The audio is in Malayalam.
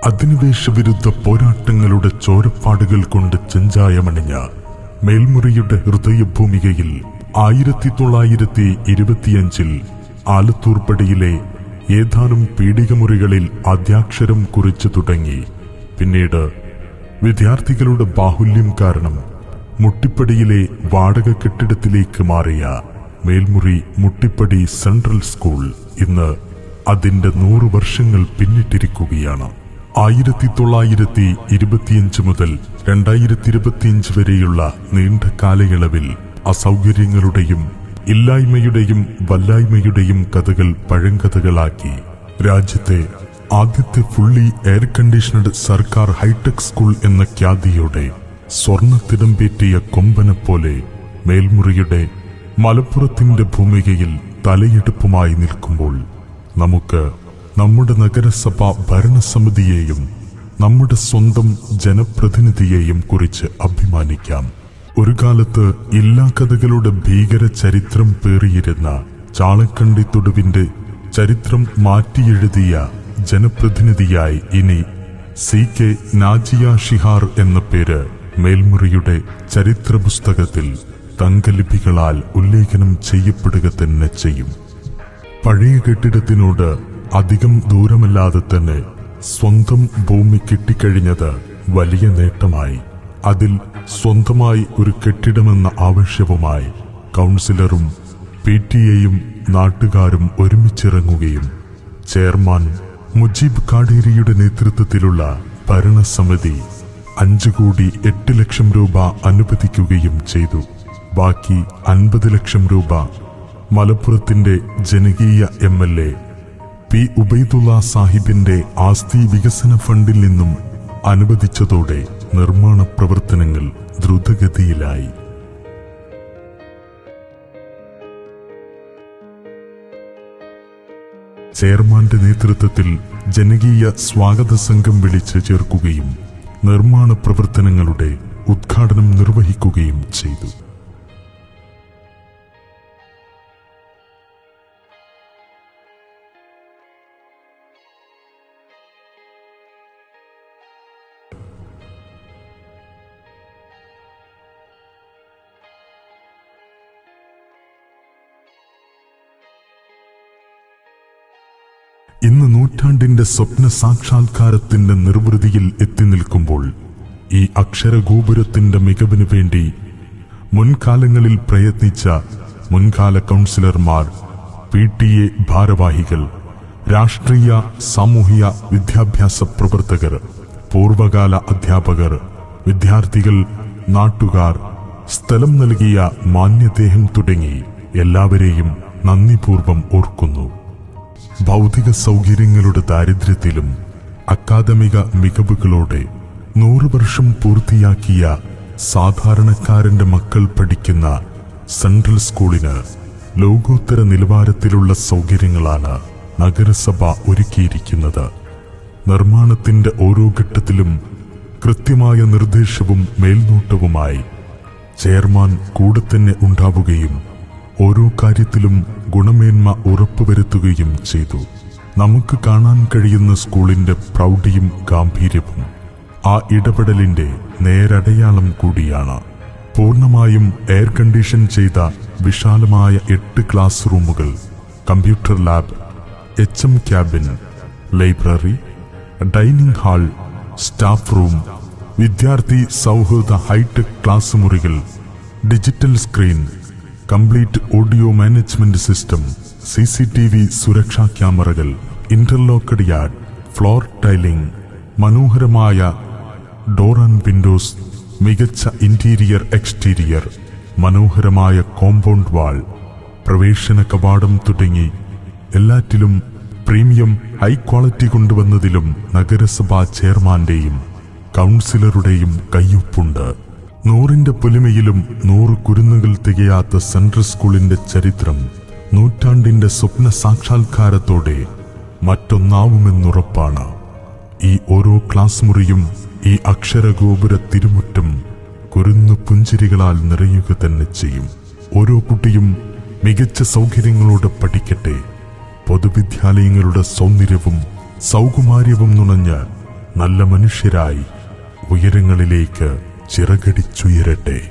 അധിനിവേശ വിരുദ്ധ പോരാട്ടങ്ങളുടെ ചോരപ്പാടുകൾ കൊണ്ട് ചെഞ്ചായമണിഞ്ഞ മേൽമുറിയുടെ ഹൃദയഭൂമികയിൽ 1925 ആലത്തൂർപ്പടിയിലെ ഏതാനും പീഡികമുറികളിൽ ആദ്യാക്ഷരം കുറിച്ചു തുടങ്ങി. പിന്നീട് വിദ്യാർത്ഥികളുടെ ബാഹുല്യം കാരണം മുട്ടിപ്പടിയിലെ വാടക കെട്ടിടത്തിലേക്ക് മാറിയ മേൽമുറി മുട്ടിപ്പടി സെൻട്രൽ സ്കൂൾ ഇന്ന് അതിന്റെ 100 വർഷങ്ങൾ പിന്നിട്ടിരിക്കുകയാണ്. 1925 മുതൽ 2025 വരെയുള്ള നീണ്ട കാലയളവിൽ അസൗകര്യങ്ങളുടെയും ഇല്ലായ്മയുടെയും വല്ലായ്മയുടെയും കഥകൾ പഴങ്കഥകളാക്കി രാജ്യത്തെ ആദ്യത്തെ ഫുള്ളി എയർ കണ്ടീഷണഡ് സർക്കാർ ഹൈടെക് സ്കൂൾ എന്ന ഖ്യാതിയോടെ സ്വർണ്ണത്തിടമ്പേറ്റിയ കൊമ്പനെ പോലെ മേൽമുറിയുടെ മലപ്പുറത്തിന്റെ ഭൂമികയിൽ തലയെടുപ്പുമായി നിൽക്കുമ്പോൾ നമുക്ക് നമ്മുടെ നഗരസഭാ ഭരണസമിതിയെയും നമ്മുടെ സ്വന്തം ജനപ്രതിനിധിയെയും കുറിച്ച് അഭിമാനിക്കാം. ഒരു കാലത്ത് എല്ലാ കഥകളുടെ ഭീകര ചരിത്രം പേറിയിരുന്ന ചാളക്കണ്ടിത്തൊടുവിന്റെ ചരിത്രം മാറ്റിയെഴുതിയ ജനപ്രതിനിധിയായി ഇനി CK നാജിയ ഷിഹാർ എന്ന പേര് മേൽമുറിയുടെ ചരിത്ര പുസ്തകത്തിൽ തങ്കലിപികളാൽ ഉല്ലേഖനം ചെയ്യപ്പെടുക തന്നെ ചെയ്യും. പഴയ കെട്ടിടത്തിനോട് അധികം ദൂരമല്ലാതെ തന്നെ സ്വന്തം ഭൂമി കിട്ടിക്കഴിഞ്ഞത് വലിയ നേട്ടമായി. അതിൽ സ്വന്തമായി ഒരു കെട്ടിടമെന്ന ആവശ്യവുമായി കൗൺസിലറും PTA-യും നാട്ടുകാരും ഒരുമിച്ചിറങ്ങുകയും ചെയർമാൻ മുജീബ് കാടേരിയുടെ നേതൃത്വത്തിലുള്ള ഭരണസമിതി 5.8 ലക്ഷം രൂപ അനുവദിക്കുകയും ചെയ്തു. ബാക്കി 50 ലക്ഷം രൂപ മലപ്പുറത്തിന്റെ ജനകീയ MLA P. ഉബൈദുള്ള സാഹിബിന്റെ ആസ്തി വികസന ഫണ്ടിൽ നിന്നും അനുവദിച്ചതോടെ നിർമ്മാണ പ്രവർത്തനങ്ങൾ ദ്രുതഗതിയിലായി. ചെയർമാന്റെ നേതൃത്വത്തിൽ ജനകീയ സ്വാഗത സംഘം വിളിച്ച് ചേർക്കുകയും നിർമ്മാണ പ്രവർത്തനങ്ങളുടെ ഉദ്ഘാടനം നിർവഹിക്കുകയും ചെയ്തു. ഇന്ന് നൂറ്റാണ്ടിന്റെ സ്വപ്ന സാക്ഷാത്കാരത്തിന്റെ നിർവൃതിയിൽ എത്തി നിൽക്കുമ്പോൾ ഈ അക്ഷരഗോപുരത്തിന്റെ മികവിനു വേണ്ടി മുൻകാലങ്ങളിൽ പ്രയത്നിച്ച മുൻകാല കൗൺസിലർമാർ, PTA ഭാരവാഹികൾ, രാഷ്ട്രീയ സാമൂഹിക വിദ്യാഭ്യാസ പ്രവർത്തകർ, പൂർവകാല അധ്യാപകർ, വിദ്യാർത്ഥികൾ, നാട്ടുകാർ, സ്ഥലം നൽകിയ മാന്യദേഹം തുടങ്ങി എല്ലാവരെയും നന്ദിപൂർവം ഓർക്കുന്നു. ഭൗതിക സൗകര്യങ്ങളുടെ ദാരിദ്ര്യത്തിലും അക്കാദമിക മികവുകളോടെ 100 വർഷം പൂർത്തിയാക്കിയ സാധാരണക്കാരന്റെ മക്കൾ പഠിക്കുന്ന സെൻട്രൽ സ്കൂളിന് ലോകോത്തര നിലവാരത്തിലുള്ള സൗകര്യങ്ങളാണ് നഗരസഭ ഒരുക്കിയിരിക്കുന്നത്. നിർമ്മാണത്തിന്റെ ഓരോ ഘട്ടത്തിലും കൃത്യമായ നിർദ്ദേശവും മേൽനോട്ടവുമായി ചെയർമാൻ കൂടെ തന്നെ ഉണ്ടാവുകയും ഓരോ കാര്യത്തിലും ഗുണമേന്മ ഉറപ്പുവരുത്തുകയും ചെയ്തു. നമുക്ക് കാണാൻ കഴിയുന്ന സ്കൂളിന്റെ പ്രൗഢിയും ഗാംഭീര്യവും ആ ഇടപെടലിന്റെ നേരടയാളം കൂടിയാണ്. പൂർണ്ണമായും എയർ കണ്ടീഷൻ ചെയ്ത വിശാലമായ 8 ക്ലാസ് റൂമുകൾ, computer lab, HM cabin, library, dining hall, staff room, വിദ്യാർത്ഥി സൗഹൃദ ഹൈടെക് ക്ലാസ് മുറികൾ, digital screen, complete audio management system, CCTV സുരക്ഷാ ക്യാമറകൾ, ഇന്റർലോക്കഡ് യാർഡ്, ഫ്ലോർ ടൈലിംഗ്, മനോഹരമായ ഡോർ ആൻഡ് വിൻഡോസ്, മികച്ച ഇന്റീരിയർ എക്സ്റ്റീരിയർ, മനോഹരമായ കോമ്പൗണ്ട് വാൾ, പ്രവേശന കവാടം തുടങ്ങി എല്ലാറ്റിലും പ്രീമിയം ഹൈ ക്വാളിറ്റി കൊണ്ടുവന്നതിലും നഗരസഭാ ചെയർമാന്റെയും കൗൺസിലറുടെയും കയ്യൊപ്പുണ്ട്. 100ന്റെ പൊലിമയിലും 100 കുരുന്നുകൾ തികയാത്ത സെൻട്രൽ സ്കൂളിന്റെ ചരിത്രം നൂറ്റാണ്ടിന്റെ സ്വപ്ന സാക്ഷാത്കാരത്തോടെ മറ്റൊന്നാവുമെന്നുറപ്പാണ്. ഈ ഓരോ ക്ലാസ് മുറിയും ഈ അക്ഷരഗോപുര തിരുമുറ്റം കുരുന്നു പുഞ്ചിരികളാൽ നിറയുക തന്നെ ചെയ്യും. ഓരോ കുട്ടിയും മികച്ച സൗകര്യങ്ങളോടെ പഠിക്കട്ടെ. പൊതുവിദ്യാലയങ്ങളുടെ സൗന്ദര്യവും സൗകുമാര്യവും നുണഞ്ഞ് നല്ല മനുഷ്യരായി ഉയരങ്ങളിലേക്ക് ചിറകടിച്ചുയരട്ടെ.